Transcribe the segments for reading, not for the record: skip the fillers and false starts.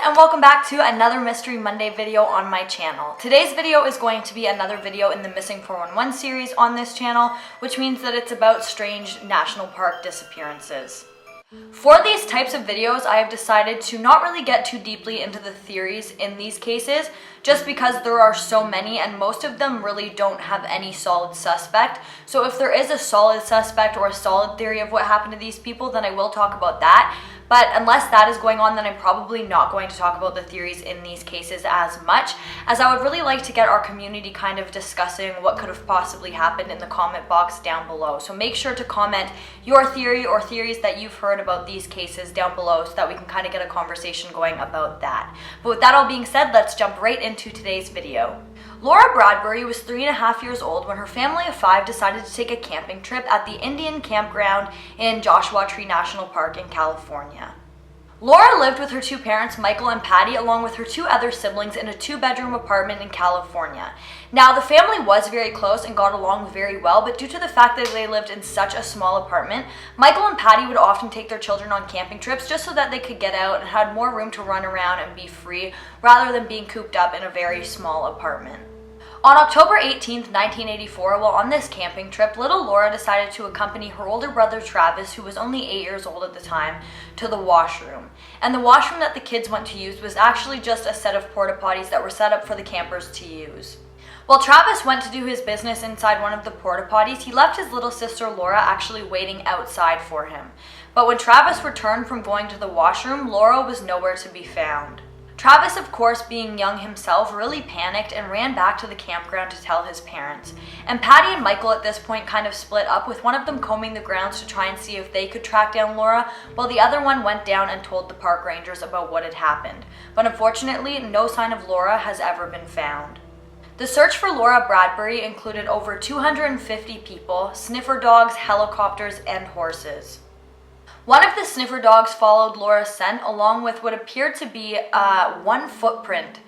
and welcome back to another Mystery Monday video on my channel. Today's video is going to be another video in the Missing 411 series on this channel, which means that it's about strange national park disappearances. For these types of videos, I have decided to not really get too deeply into the theories in these cases, just because there are so many and most of them really don't have any solid suspect. So if there is a solid suspect or a solid theory of what happened to these people, then I will talk about that. But unless that is going on, then I'm probably not going to talk about the theories in these cases as much, as I would really like to get our community kind of discussing what could have possibly happened in the comment box down below. So make sure to comment your theory or theories that you've heard about these cases down below so that we can kind of get a conversation going about that. But with that all being said, let's jump right into today's video. Laura Bradbury was 3.5 years old when her family of 5 decided to take a camping trip at the Indian campground in Joshua Tree National Park in California. Laura lived with her 2 parents, Michael and Patty, along with her 2 other siblings in a 2-bedroom apartment in California. Now, the family was very close and got along very well, but due to the fact that they lived in such a small apartment, Michael and Patty would often take their children on camping trips just so that they could get out and had more room to run around and be free, rather than being cooped up in a very small apartment. On October 18, 1984, while on this camping trip, little Laura decided to accompany her older brother Travis, who was only 8 years old at the time, to the washroom. And the washroom that the kids went to use was actually just a set of porta potties that were set up for the campers to use. While Travis went to do his business inside one of the porta potties, he left his little sister Laura actually waiting outside for him. But when Travis returned from going to the washroom, Laura was nowhere to be found. Travis, of course, being young himself, really panicked and ran back to the campground to tell his parents. And Patty and Michael at this point kind of split up, with one of them combing the grounds to try and see if they could track down Laura, while the other one went down and told the park rangers about what had happened. But unfortunately, no sign of Laura has ever been found. The search for Laura Bradbury included over 250 people, sniffer dogs, helicopters, and horses. One of the sniffer dogs followed Laura's scent along with what appeared to be one footprint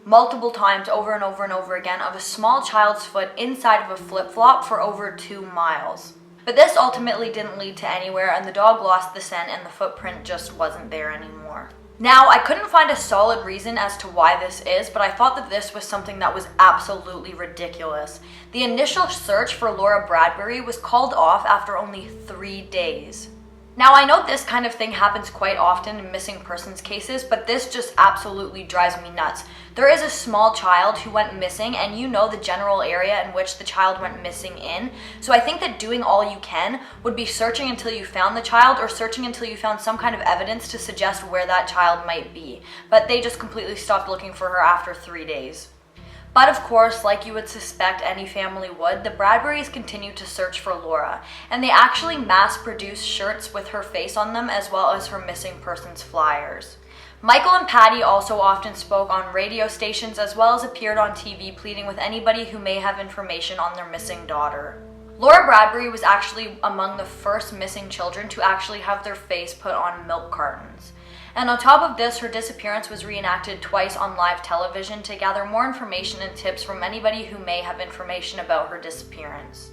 multiple times over and over and over again of a small child's foot inside of a flip-flop for over 2 miles. But this ultimately didn't lead to anywhere, and the dog lost the scent and the footprint just wasn't there anymore. Now, I couldn't find a solid reason as to why this is, but I thought that this was something that was absolutely ridiculous. The initial search for Laura Bradbury was called off after only 3 days. Now, I know this kind of thing happens quite often in missing persons cases, but this just absolutely drives me nuts. There is a small child who went missing, and you know the general area in which the child went missing in. So I think that doing all you can would be searching until you found the child, or searching until you found some kind of evidence to suggest where that child might be. But they just completely stopped looking for her after 3 days. But of course, like you would suspect any family would, the Bradburys continued to search for Laura, and they actually mass-produced shirts with her face on them as well as her missing persons flyers. Michael and Patty also often spoke on radio stations as well as appeared on TV pleading with anybody who may have information on their missing daughter. Laura Bradbury was actually among the first missing children to actually have their face put on milk cartons. And on top of this, her disappearance was reenacted twice on live television to gather more information and tips from anybody who may have information about her disappearance.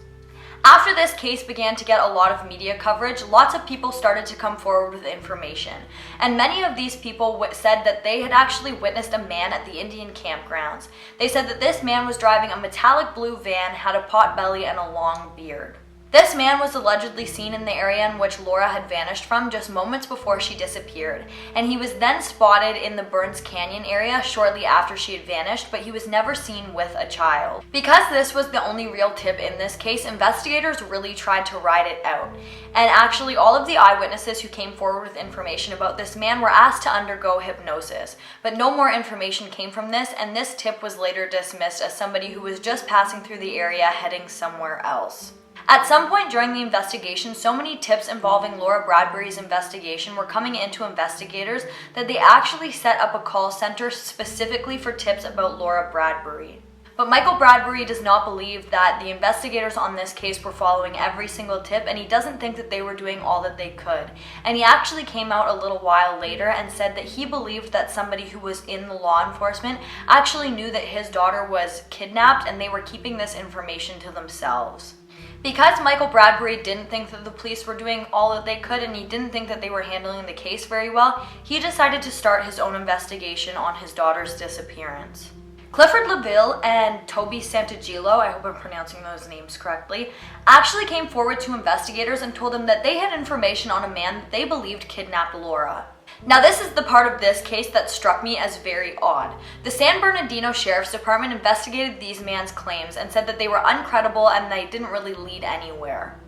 After this case began to get a lot of media coverage, lots of people started to come forward with information. And many of these people said that they had actually witnessed a man at the Indian campgrounds. They said that this man was driving a metallic blue van, had a pot belly, and a long beard. This man was allegedly seen in the area in which Laura had vanished from just moments before she disappeared, and he was then spotted in the Burns Canyon area shortly after she had vanished, but he was never seen with a child. Because this was the only real tip in this case, investigators really tried to ride it out. And actually, all of the eyewitnesses who came forward with information about this man were asked to undergo hypnosis, but no more information came from this, and this tip was later dismissed as somebody who was just passing through the area heading somewhere else. At some point during the investigation, so many tips involving Laura Bradbury's investigation were coming into investigators that they actually set up a call center specifically for tips about Laura Bradbury. But Michael Bradbury does not believe that the investigators on this case were following every single tip, and he doesn't think that they were doing all that they could. And he actually came out a little while later and said that he believed that somebody who was in the law enforcement actually knew that his daughter was kidnapped and they were keeping this information to themselves. Because Michael Bradbury didn't think that the police were doing all that they could and he didn't think that they were handling the case very well, he decided to start his own investigation on his daughter's disappearance. Clifford LaVille and Toby Santagilo, I hope I'm pronouncing those names correctly, actually came forward to investigators and told them that they had information on a man that they believed kidnapped Laura. Now this is the part of this case that struck me as very odd. The San Bernardino Sheriff's Department investigated these man's claims and said that they were uncredible and they didn't really lead anywhere.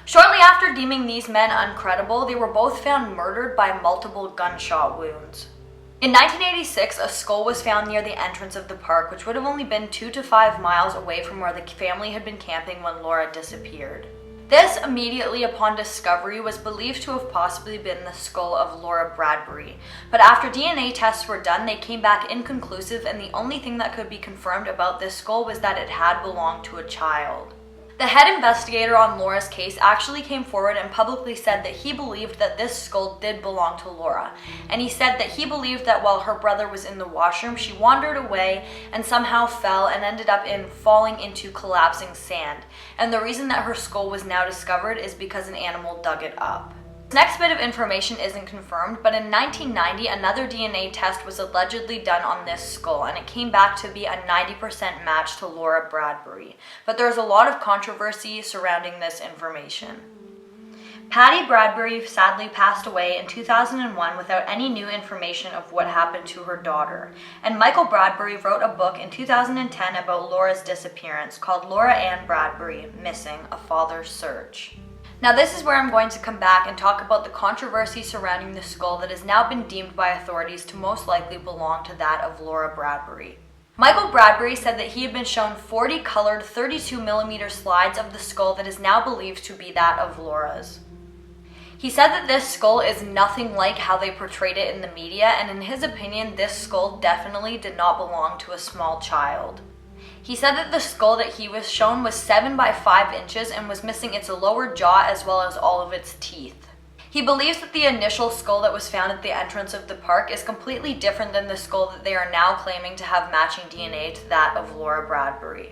Shortly after deeming these men uncredible, they were both found murdered by multiple gunshot wounds. In 1986, a skull was found near the entrance of the park, which would have only been 2 to 5 miles away from where the family had been camping when Laura disappeared. This, immediately upon discovery, was believed to have possibly been the skull of Laura Bradbury, but after DNA tests were done, they came back inconclusive, and the only thing that could be confirmed about this skull was that it had belonged to a child. The head investigator on Laura's case actually came forward and publicly said that he believed that this skull did belong to Laura, and he said that he believed that while her brother was in the washroom, she wandered away and somehow fell and ended up falling into collapsing sand, and the reason that her skull was now discovered is because an animal dug it up. This next bit of information isn't confirmed, but in 1990 another DNA test was allegedly done on this skull and it came back to be a 90% match to Laura Bradbury, but there's a lot of controversy surrounding this information. Patty Bradbury sadly passed away in 2001 without any new information of what happened to her daughter, and Michael Bradbury wrote a book in 2010 about Laura's disappearance called Laura Ann Bradbury, Missing: A Father's Search. Now this is where I'm going to come back and talk about the controversy surrounding the skull that has now been deemed by authorities to most likely belong to that of Laura Bradbury. Michael Bradbury said that he had been shown 40 colored 32mm slides of the skull that is now believed to be that of Laura's. He said that this skull is nothing like how they portrayed it in the media, and in his opinion, this skull definitely did not belong to a small child. He said that the skull that he was shown was 7 by 5 inches and was missing its lower jaw as well as all of its teeth. He believes that the initial skull that was found at the entrance of the park is completely different than the skull that they are now claiming to have matching DNA to that of Laura Bradbury.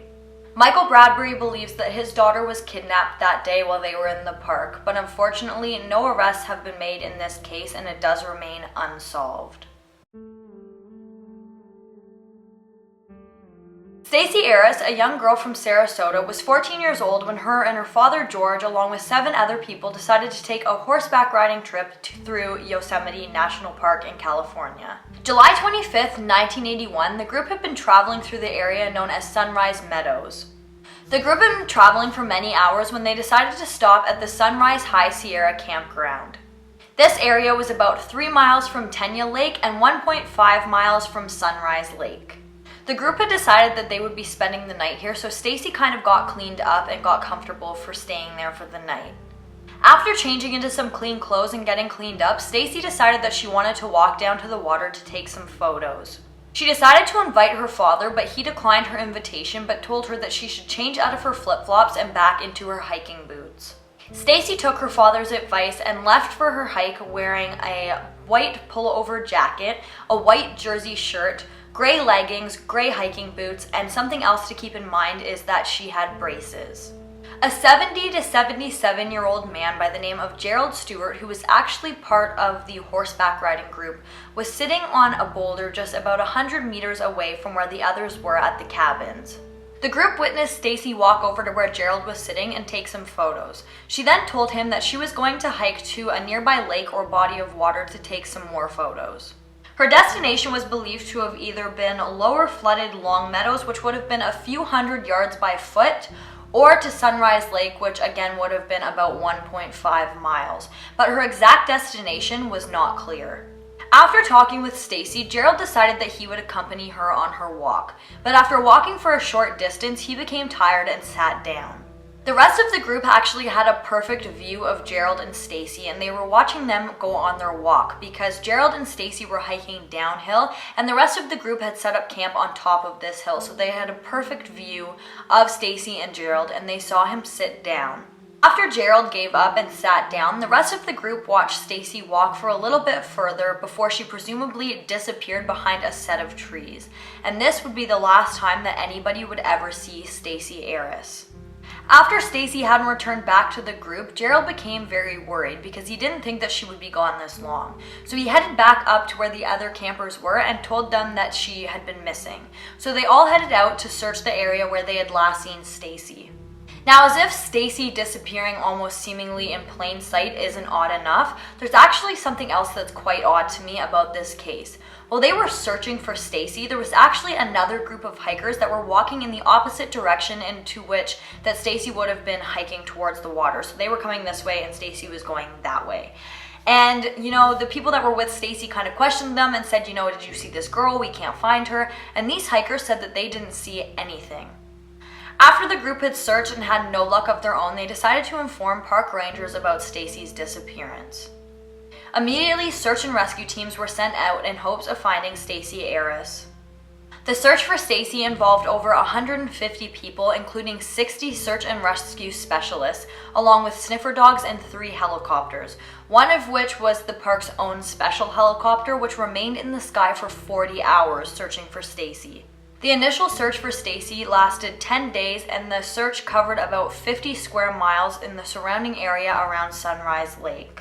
Michael Bradbury believes that his daughter was kidnapped that day while they were in the park, but unfortunately no arrests have been made in this case and it does remain unsolved. Stacey Arras, a young girl from Sarasota, was 14 years old when her and her father George, along with 7 other people, decided to take a horseback riding trip through Yosemite National Park in California. July 25th, 1981, the group had been traveling through the area known as Sunrise Meadows. The group had been traveling for many hours when they decided to stop at the Sunrise High Sierra campground. This area was about 3 miles from Tenya Lake and 1.5 miles from Sunrise Lake. The group had decided that they would be spending the night here, so Stacey kind of got cleaned up and got comfortable for staying there for the night. After changing into some clean clothes and getting cleaned up, Stacey decided that she wanted to walk down to the water to take some photos. She decided to invite her father, but he declined her invitation but told her that she should change out of her flip-flops and back into her hiking boots. Stacey took her father's advice and left for her hike wearing a white pullover jacket, a white jersey shirt, gray leggings, gray hiking boots, and something else to keep in mind is that she had braces. A 70 to 77-year-old man by the name of Gerald Stewart, who was actually part of the horseback riding group, was sitting on a boulder just about 100 meters away from where the others were at the cabins. The group witnessed Stacey walk over to where Gerald was sitting and take some photos. She then told him that she was going to hike to a nearby lake or body of water to take some more photos. Her destination was believed to have either been lower flooded Long Meadows, which would have been a few hundred yards by foot, or to Sunrise Lake, which again would have been about 1.5 miles. But her exact destination was not clear. After talking with Stacey, Gerald decided that he would accompany her on her walk, but after walking for a short distance, he became tired and sat down. The rest of the group actually had a perfect view of Gerald and Stacey, and they were watching them go on their walk because Gerald and Stacey were hiking downhill and the rest of the group had set up camp on top of this hill, so they had a perfect view of Stacey and Gerald and they saw him sit down. After Gerald gave up and sat down, the rest of the group watched Stacey walk for a little bit further before she presumably disappeared behind a set of trees, and this would be the last time that anybody would ever see Stacey Arras. After Stacey hadn't returned back to the group, Gerald became very worried because he didn't think that she would be gone this long. So he headed back up to where the other campers were and told them that she had been missing. So they all headed out to search the area where they had last seen Stacey. Now, as if Stacey disappearing almost seemingly in plain sight isn't odd enough, there's actually something else that's quite odd to me about this case. While they were searching for Stacey, there was actually another group of hikers that were walking in the opposite direction into which that Stacey would have been hiking towards the water. So they were coming this way and Stacey was going that way. And, the people that were with Stacey kind of questioned them and said, did you see this girl? We can't find her. And these hikers said that they didn't see anything. After the group had searched and had no luck of their own, they decided to inform park rangers about Stacey's disappearance. Immediately, search and rescue teams were sent out in hopes of finding Stacey Arras. The search for Stacey involved over 150 people, including 60 search and rescue specialists, along with sniffer dogs and 3 helicopters, one of which was the park's own special helicopter, which remained in the sky for 40 hours searching for Stacey. The initial search for Stacey lasted 10 days, and the search covered about 50 square miles in the surrounding area around Sunrise Lake.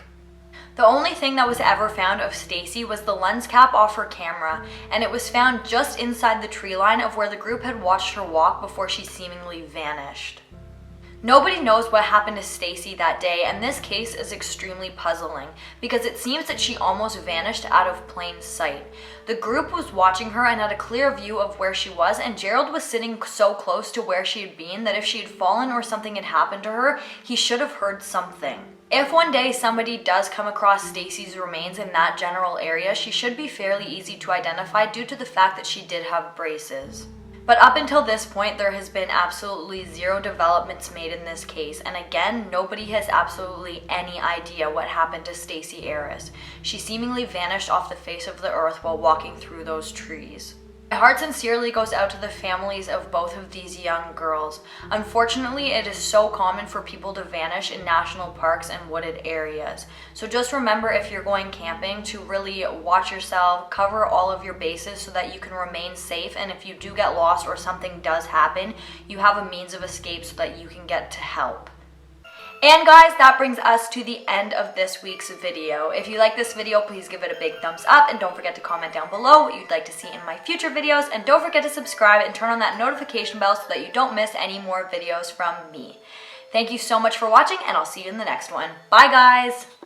The only thing that was ever found of Stacey was the lens cap off her camera, and it was found just inside the tree line of where the group had watched her walk before she seemingly vanished. Nobody knows what happened to Stacey that day, and this case is extremely puzzling because it seems that she almost vanished out of plain sight. The group was watching her and had a clear view of where she was, and Gerald was sitting so close to where she had been that if she had fallen or something had happened to her, he should have heard something. If one day somebody does come across Stacey's remains in that general area, she should be fairly easy to identify due to the fact that she did have braces. But up until this point, there has been absolutely zero developments made in this case, and again, nobody has absolutely any idea what happened to Stacey Arras. She seemingly vanished off the face of the earth while walking through those trees. My heart sincerely goes out to the families of both of these young girls. Unfortunately, it is so common for people to vanish in national parks and wooded areas. So just remember, if you're going camping, to really watch yourself, cover all of your bases so that you can remain safe, and if you do get lost or something does happen, you have a means of escape so that you can get to help. And guys, that brings us to the end of this week's video. If you like this video, please give it a big thumbs up, and don't forget to comment down below what you'd like to see in my future videos, and don't forget to subscribe and turn on that notification bell so that you don't miss any more videos from me. Thank you so much for watching, and I'll see you in the next one. Bye guys!